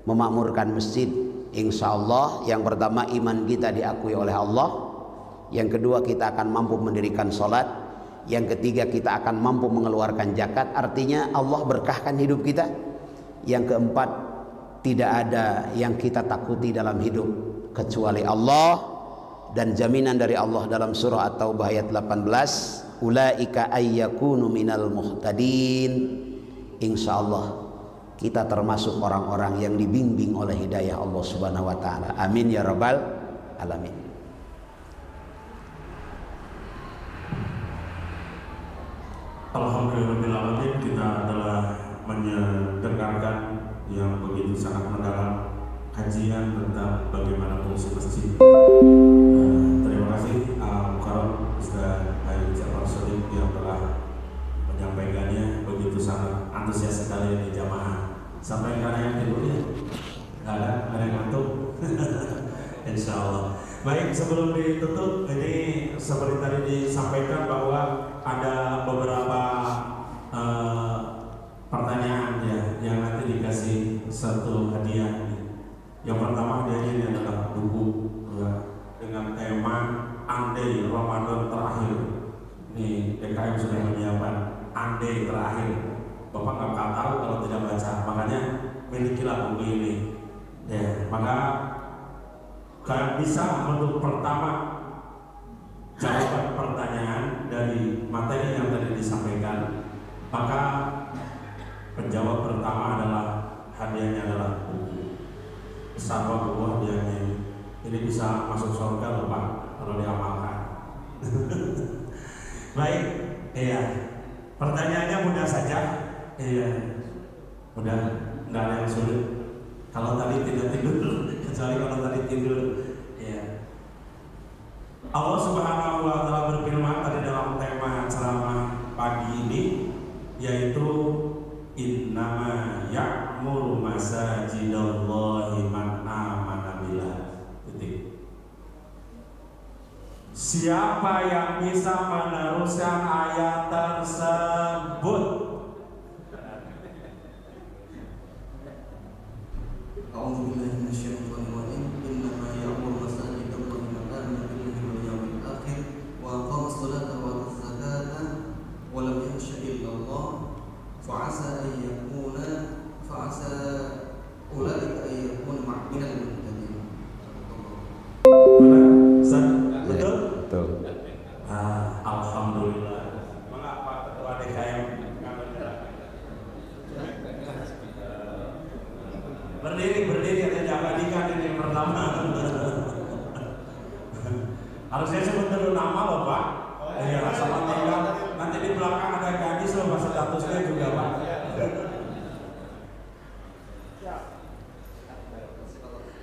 Memakmurkan masjid. Insya Allah yang pertama iman kita diakui oleh Allah. Yang kedua kita akan mampu mendirikan sholat. Yang ketiga kita akan mampu mengeluarkan zakat. Artinya Allah berkahkan hidup kita. Yang keempat, tidak ada yang kita takuti dalam hidup kecuali Allah. Dan jaminan dari Allah dalam surah At-Taubah ayat 18, ulaika ayyakunu minal muhtadin. Insya Allah kita termasuk orang-orang yang dibimbing oleh hidayah Allah Subhanahu wa taala. Amin ya rabbal alamin. Alhamdulillahirrahmanirrahim. Kita adalah mendengarkan yang begitu sangat mendalam kajian tentang bagaimana fungsi masjid. Terima kasih Mukarram Ustaz Bayu Jafar Shadiq yang telah menyampaikannya begitu sangat antusias sekali di jamaah. Sampai karena yang tidur ya? Nggak ada yang ngantuk. Insya Allah. Baik, sebelum ditutup, ini seperti tadi disampaikan bahwa ada beberapa pertanyaan ya yang nanti dikasih satu hadiah. Yang pertama hadiahnya ini adalah buku ya, dengan tema Andai Ramadan Terakhir. Ini DKM sudah menyiapkan Andai Terakhir. Bapak nggak bakal tahu kalau tidak baca, makanya milikilah buku ini. Ya, maka kalian bisa untuk pertama jawaban pertanyaan dari materi yang tadi disampaikan, maka penjawab pertama adalah hadiahnya adalah buku. Besar buku hadiahnya ini bisa masuk surga loh Pak kalau diamalkan. Baik, iya. Pertanyaannya mudah saja, iya. Mudah, nggak ada yang sulit. Kalau tadi tidak tidur, kecuali kalau tadi tidur, ya. Allah Subhanahu wa taala berfirman tadi dalam tema ceramah pagi ini, yaitu innama ya'muru masajidallahi man amana billah. Siapa yang bisa meneruskan ayat tersebut? A'udzubillahi minasyaitonirrajim. Innama ya'muru masajidallahi man amana billahi wal yawmil akhir wa aqama as-salata wa ata az-zakata wa lam yakhsha illa Allah fa'asa ulaika an yakunu minal muhtadin. Betul? Betul. Alhamdulillah. Mengapa ketua DKM berdiri ada jabadikan ini yang pertama. Harusnya sebut dulu nama loh Pak. Iya, sama tinggal nanti di belakang ada gadis loh, statusnya juga Pak.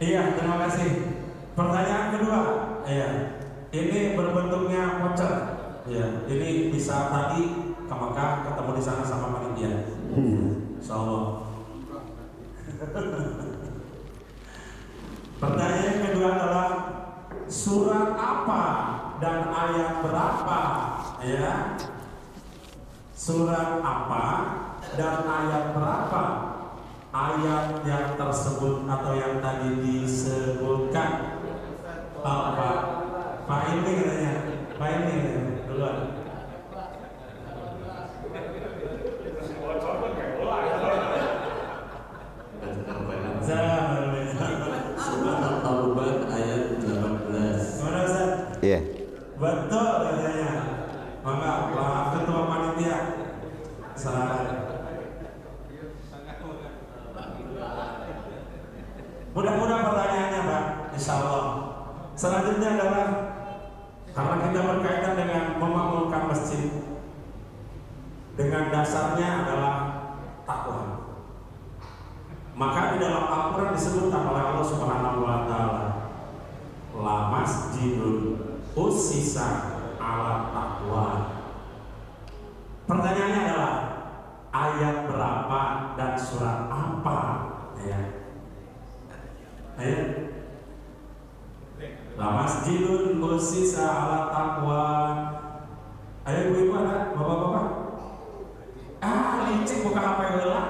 Iya, terima kasih. Pertanyaan kedua, iya, ini berbentuknya voucher. Iya, ini bisa tadi ke Mekah ketemu di sana sama panitia. Insyaallah. Pertanyaan kedua adalah surat apa dan ayat berapa? Ya, surat apa dan ayat berapa? Ayat yang tersebut atau yang tadi disebutkan. Pak ini katanya, Pak ini duluan. Surat At-Taubah ayat 18. Mana Ustaz? Iya. Betul katanya. Maka Pak Ketua Panitia silakan. Mudah-mudahan pertanyaannya Pak, insya Allah. Selanjutnya adalah karena kita berkaitan dengan memakmurkan masjid, dengan dasarnya adalah takwa. Maka di dalam Al-Quran disebutkan oleh Allah Subhanahu wa taala, la masjidun ussisa ala taqwa. Pertanyaannya adalah ayat berapa dan surat apa? Ya. Ayat la masjidun ussisa ala taqwa. Ayo ibu-ibu ada, bapak-bapak? Licik buka HP heula.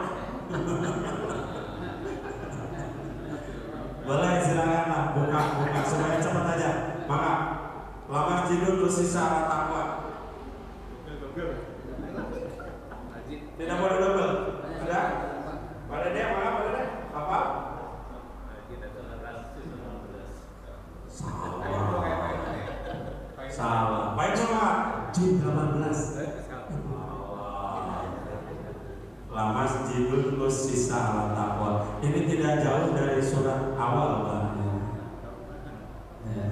Boleh silakan lah, buka supaya cepat aja. Maka la masjidun ussisa ala taqwa. Tidak boleh double. Ada? Pada dia mana? Pada dia? Apa? Salah. Baik coba. Jin 18. La masjidun ussisa ala taqwa. Ini tidak jauh dari surat awal, Pak. Ya.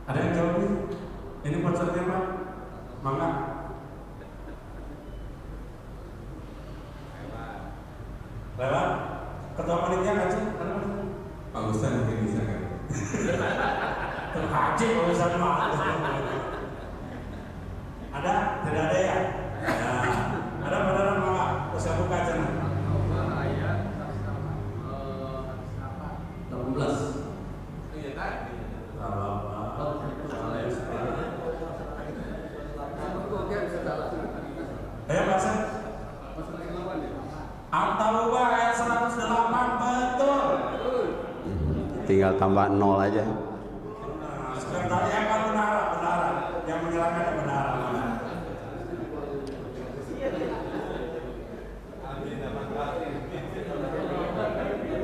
Ada yang jawab nih? Ini pacarnya, Pak. Maka lewat ketua panitia ngaji ada mana? Pak Ustaz mungkin bisa kan? Terkaji Pak Ustaz mah. Ada? Tidak ada ya? Ya. Ada pada nama saya buka aja. Ayat 18. Iya kan? Ayo bahasa. At-Taubah ayat 108 betul. Tinggal tambah 0 aja. Sekretaris yang kan benar, yang menyerahkan yang benar.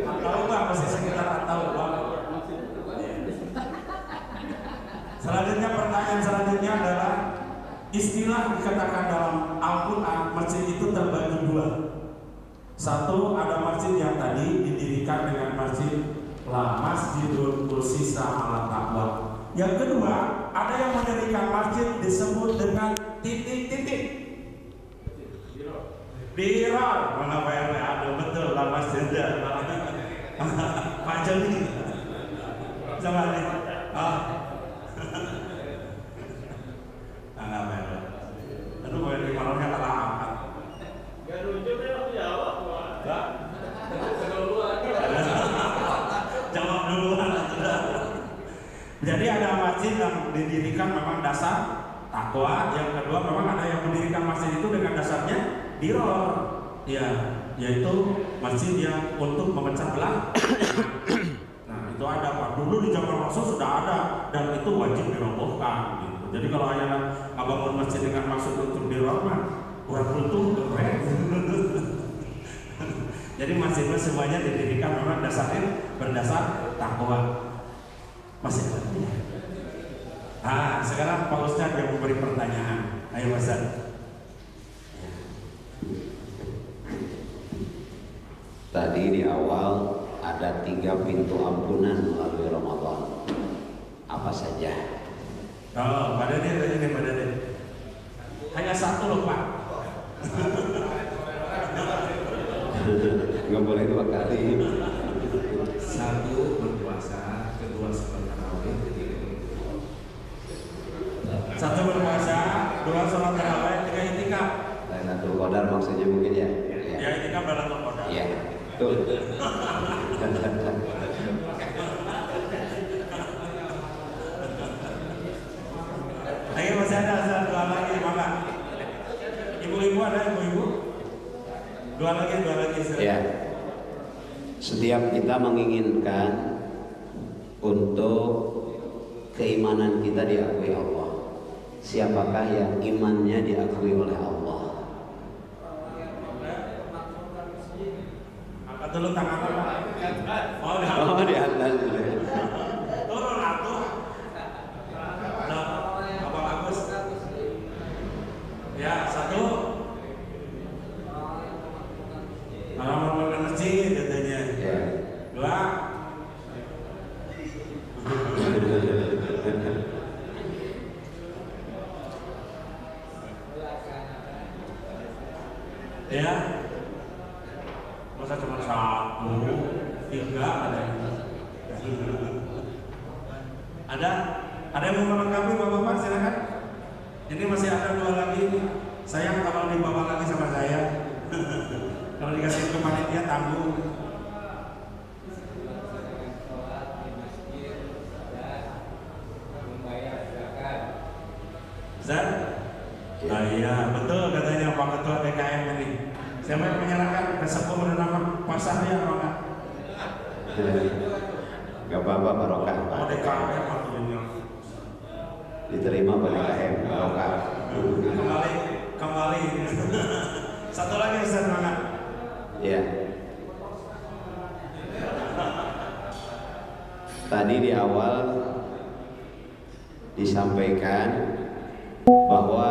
At-Taubah masih sekitar At-Taubah. Selanjutnya pertanyaan selanjutnya adalah istilah dikatakan dalam Al-Quran masjid itu terbagi dua. Satu, ada masjid yang tadi didirikan dengan masjid la masjidun ussisa ala taqwa. Yang kedua, ada yang mendirikan masjid disebut dengan titik-titik. Birar, mana Pak RW? Ada betul la masjid. Pak Jali. Coba nih. Enggak Pak RW. Aduh, boleh dimarahnya kalah angkat. Gak lucu deh aku jawab. Enggak. Jawab duluan. Jadi ada masjid yang didirikan memang dasar takwa. Yang kedua memang ada yang mendirikan masjid itu dengan dasarnya diror. Ya, yaitu masjid yang untuk memecah belah. Nah, itu ada Pak. Dulu di zaman Rasul sudah ada dan itu wajib dirobohkan gitu. Jadi kalau ayah bangun masjid dengan maksud untuk diror mah kurang butuh keren. Jadi masjid semuanya didirikan memang dasarnya berdasar takwa. Masih ada. Nah, sekarang Pak Ustadz yang memberi pertanyaan. Ayo Pak Ustadz. Tadi di awal ada 3 pintu ampunan melalui Ramadan. Apa saja? Oh, pada dia tanya nih pada dia. Hanya satu loh Pak. Nggak boleh 2 kali. Satu berpuasa, kedua sholat tarawih, ketiga beriktikaf. Satu berpuasa, 2 sholat tarawih, 3 i'tikaf. Lailatul Qadar maksudnya mungkin ya? Ya i'tikaf Lailatul Qadar. Iya, betul. Ayo masih ada dua lagi Bapak. Ibu-ibu ada ibu-ibu? Dua lagi. Ya. Setiap kita menginginkan untuk keimanan kita diakui Allah. Siapakah yang imannya diakui oleh Allah? Angkat dulu tangan Bapak. Oh, di atas. turun atuh. Nah, Bapak Agus. Ya, satu. Alamat ke masjid katanya. Ya. 2. Ya. Masa cuma 1, 3 ada yang. Ada yang mau melengkapi Bapak-bapak, silakan. Ini masih ada 2 lagi. Sayang kalau dibawa lagi sama saya. Kalau dikasih ke panitia tanggung. Zat? Ah, iya, betul katanya Pak Ketua DKM ini. Siapa yang menyerahkan ke sepuh bernama Pak Sahrian, Pak? Gak apa-apa, barokah. Oh, DKM atau ini? Diterima oleh DKM, barokah. Kembali. Satu lagi Ustaz, Mangga. Ya. Tadi di awal disampaikan bahwa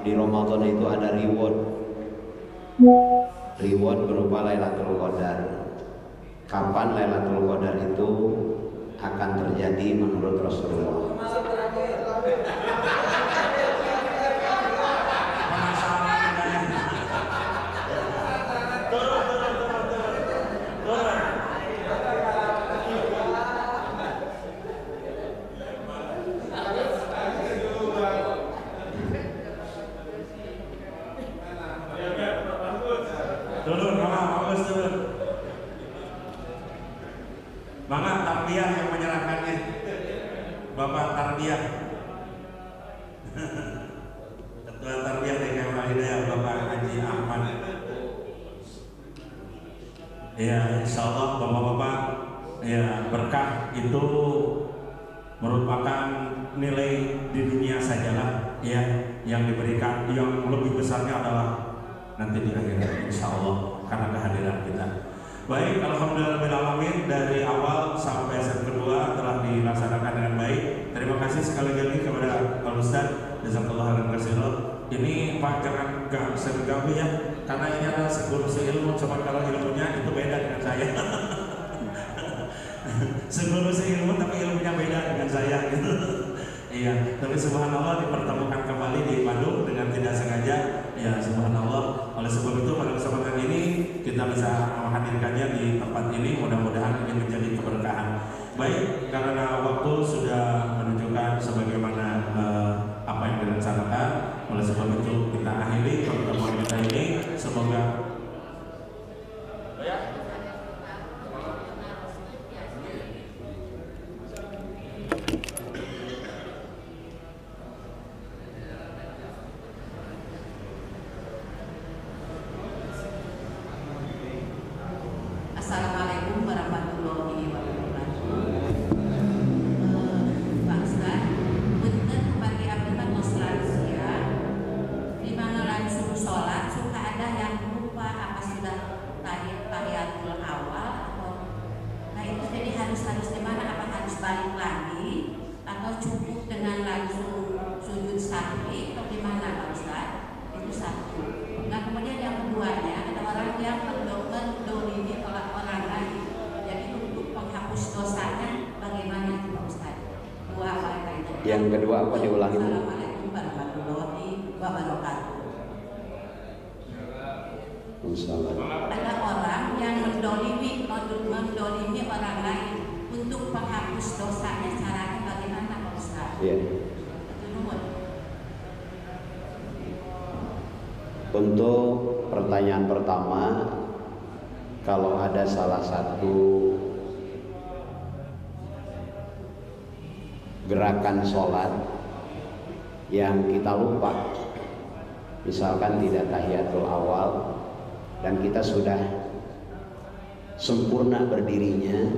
di Ramadan itu ada reward berupa Lailatul Qadar. Kapan Lailatul Qadar itu akan terjadi menurut Rasulullah? Maka tarbiyah yang menyerahkannya, Bapak tarbiyah, Ketua tarbiyah DKM Hidayah Bapak Haji Ahmad. Ya, insya Allah Bapak-bapak, ya berkah itu merupakan nilai di dunia sajalah, ya, yang diberikan, yang lebih besarnya adalah nanti di akhirat, insya Allah, karena kehadiran kita. Baik, alhamdulillahirrahmanirrahim, dari awal sampai set kedua telah dilaksanakan dengan baik. Terima kasih sekali lagi kepada Pak Ustaz, jazakallahu khairan katsiran. Ini Pak jangan gak seganggu ya, karena ini adalah seguru seilmu, cuma kalau ilmunya itu beda dengan saya. Seguru seilmu tapi ilmunya beda dengan saya gitu. Iya, tapi subhanallah dipertemukan kembali di Bandung dengan tidak sengaja. Ya subhanallah. Oleh sebab itu pada kesempatan ini kita bisa menghadirkannya di tempat ini. Mudah-mudahan ini menjadi keberkahan. Baik, karena waktu sudah menunjukkan sebagaimana apa yang direncanakan. Oleh sebab itu kita akhiri pertemuan kita ini. Semoga Assalamualaikum warahmatullahi wabarakatuh. Pak Ustaz, punten bagi abdi Australia, di mana langsung sholat suka ada yang lupa apa sudah tahiyatul awal atau, nah itu jadi harus di mana, apa harus balik lagi atau cukup dengan langsung sujud sahwi atau di mana Pak Ustaz? Itu satu. Nah kemudian yang keduanya ada orang yang mendolimi orang lain. Jadi untuk penghapus dosanya bagaimana itu Pak Ustaz? Dua apa itu? Yang kedua apa diulangi? Assalamualaikum warahmatullahi wabarakatuh. Ada orang yang mendolimi orang lain untuk penghapus dosanya, caranya bagaimana Pak Ustaz? Iya. Untuk pertanyaan pertama, kalau ada salah satu gerakan sholat yang kita lupa, misalkan tidak tahiyatul awal dan kita sudah sempurna berdirinya,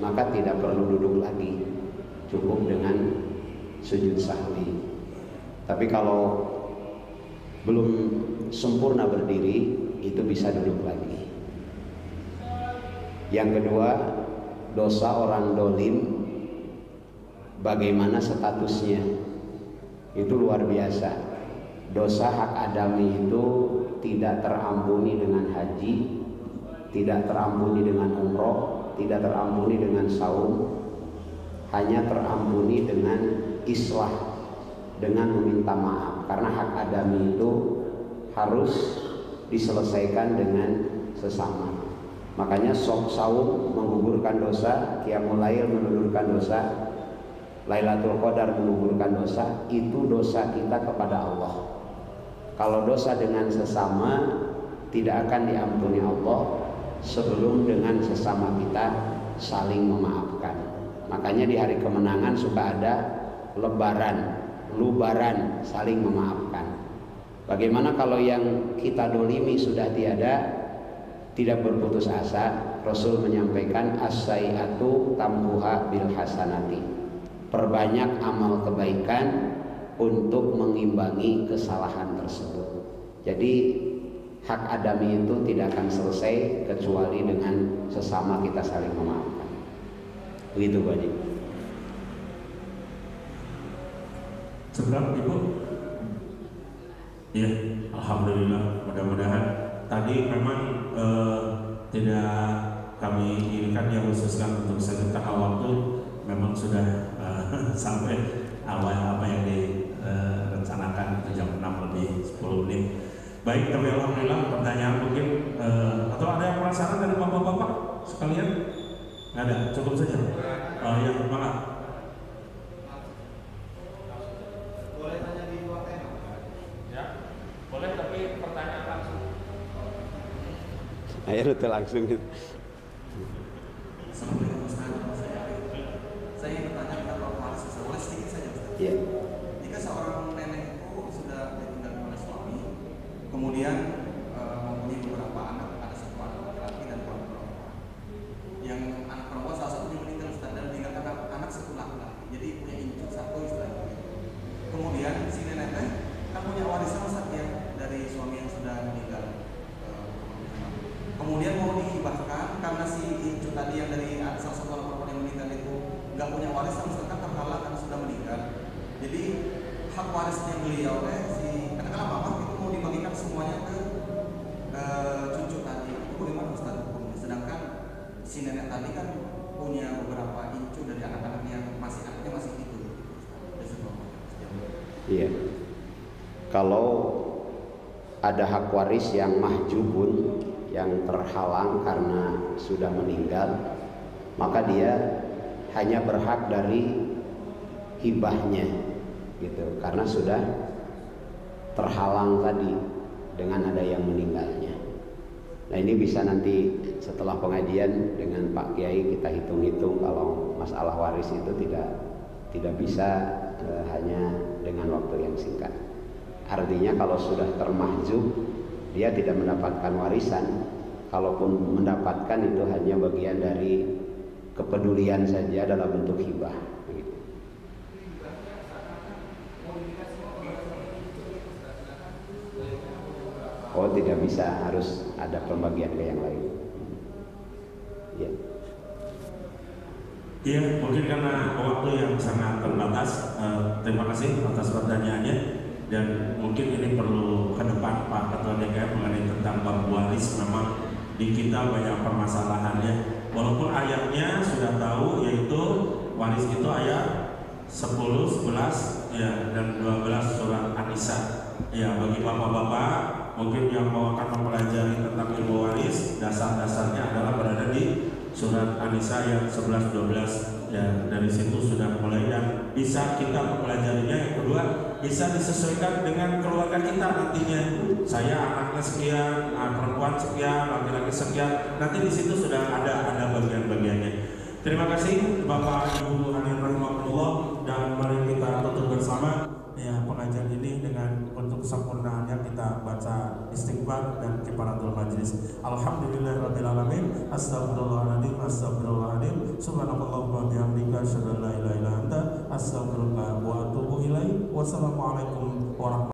maka tidak perlu duduk lagi, cukup dengan sujud sahwi. Tapi kalau belum sempurna berdiri, itu bisa duduk lagi. Yang kedua, dosa orang dolim, bagaimana statusnya? Itu luar biasa. Dosa hak adami itu tidak terampuni dengan haji, tidak terampuni dengan umroh, tidak terampuni dengan saum, hanya terampuni dengan islah, dengan meminta maaf. Karena hak adami itu harus diselesaikan dengan sesama. Makanya saum menggugurkan dosa, qiyamul lail menundurkan dosa, Lailatul Qadar menggugurkan dosa, itu dosa kita kepada Allah. Kalau dosa dengan sesama tidak akan diampuni Allah sebelum dengan sesama kita saling memaafkan. Makanya di hari kemenangan suka ada lubaran saling memaafkan. Bagaimana kalau yang kita dolimi sudah tiada, tidak berputus asa? Rasul menyampaikan as-sayyi'atu tamhuha bil hasanati. Perbanyak amal kebaikan untuk mengimbangi kesalahan tersebut. Jadi hak adami itu tidak akan selesai kecuali dengan sesama kita saling memaafkan. Begitu Bu Haji. Seberapa Ibu? Iya, alhamdulillah. Mudah-mudahan tadi memang tidak kami inginkan yang khususkan untuk sekitar waktu. Memang sudah sampai awal apa yang direncanakan itu jam 6 lebih 10 menit. Baik, tapi alhamdulillah pertanyaan mungkin atau ada yang penasaran dari bapak-bapak sekalian? Nggak ada, cukup saja. Ya, mana? Boleh tanya di luar tema? Ya, boleh tapi pertanyaan langsung. Ayo itu langsung. Assalamualaikum Ustaz. Saya ingin bertanya tentang waris. Boleh sedikit saja Ustaz? Iya. Jika seorang nenek itu sudah ditinggalkan oleh suami, kemudian mempunyai beberapa anak, ada satu anak laki-laki dan dua anak perempuan. Yang anak perempuan salah satunya meninggal Ustaz dan meninggalkan anak satu laki-laki. Jadi punya incuk satu istilahnya. Kemudian si nenek kan punya warisan Ustaz ya dari suami yang sudah meninggal. Kemudian mau dihibahkan karena si incuk tadi yang dari salah satu anak perempuan yang meninggal itu nggak punya warisan, Ustaz kan terhalang karena sudah meninggal. Jadi hak warisnya beliau si katakanlah mama itu mau dibagikan semuanya ke cucu tadi. Itu bagaimana Ustaz hukumnya? Sedangkan si nenek tadi kan punya beberapa incu dari anak-anak yang anaknya masih hidup. Iya. Kalau ada hak waris yang mahjubun, yang terhalang karena sudah meninggal, maka dia hanya berhak dari hibahnya gitu, karena sudah terhalang tadi dengan ada yang meninggalnya. Nah ini bisa nanti setelah pengajian dengan Pak Kiai kita hitung-hitung kalau masalah waris itu tidak bisa hanya dengan waktu yang singkat. Artinya kalau sudah termahjub dia tidak mendapatkan warisan, kalaupun mendapatkan itu hanya bagian dari kepedulian saja dalam bentuk hibah. Begitu. Oh tidak bisa, harus ada pembagian ke yang lain. Ya. Iya, mungkin karena waktu yang sangat terbatas. Terima kasih atas pertanyaannya. Dan mungkin ini perlu ke depan Pak Ketua DKM mengenai tentang bab waris. Memang di kita banyak permasalahannya. Walaupun ayatnya sudah tahu, yaitu waris itu ayat 10, 11 ya, dan 12 surat An-Nisa. Ya, bagi bapak-bapak mungkin yang mau akan mempelajari tentang ilmu waris, dasar-dasarnya adalah berada di surat An-Nisa ayat 11, 12. Ya, dari situ sudah mulai dan bisa kita mempelajarinya. Yang kedua, bisa disesuaikan dengan keluarga kita nantinya. Saya anaknya sekian, perempuan sekian, laki-laki sekian. Nanti di situ sudah ada bagian-bagiannya. Terima kasih Bapak Ibu hadirin rahimahullah, dan mari kita tutup bersama ya pengajian ini dengan untuk sempurnaannya kita baca istighfar dan kifaratul majlis. Alhamdulillahirabbil alamin. Astagfirullahaladzim, astagfirullahaladzim. Subhanallahumma bihamdika asyhadu an la ilaha illa anta astaghfiruka wa atubu ilaik. Wassalamualaikum warahmatullahi wabarakatuh.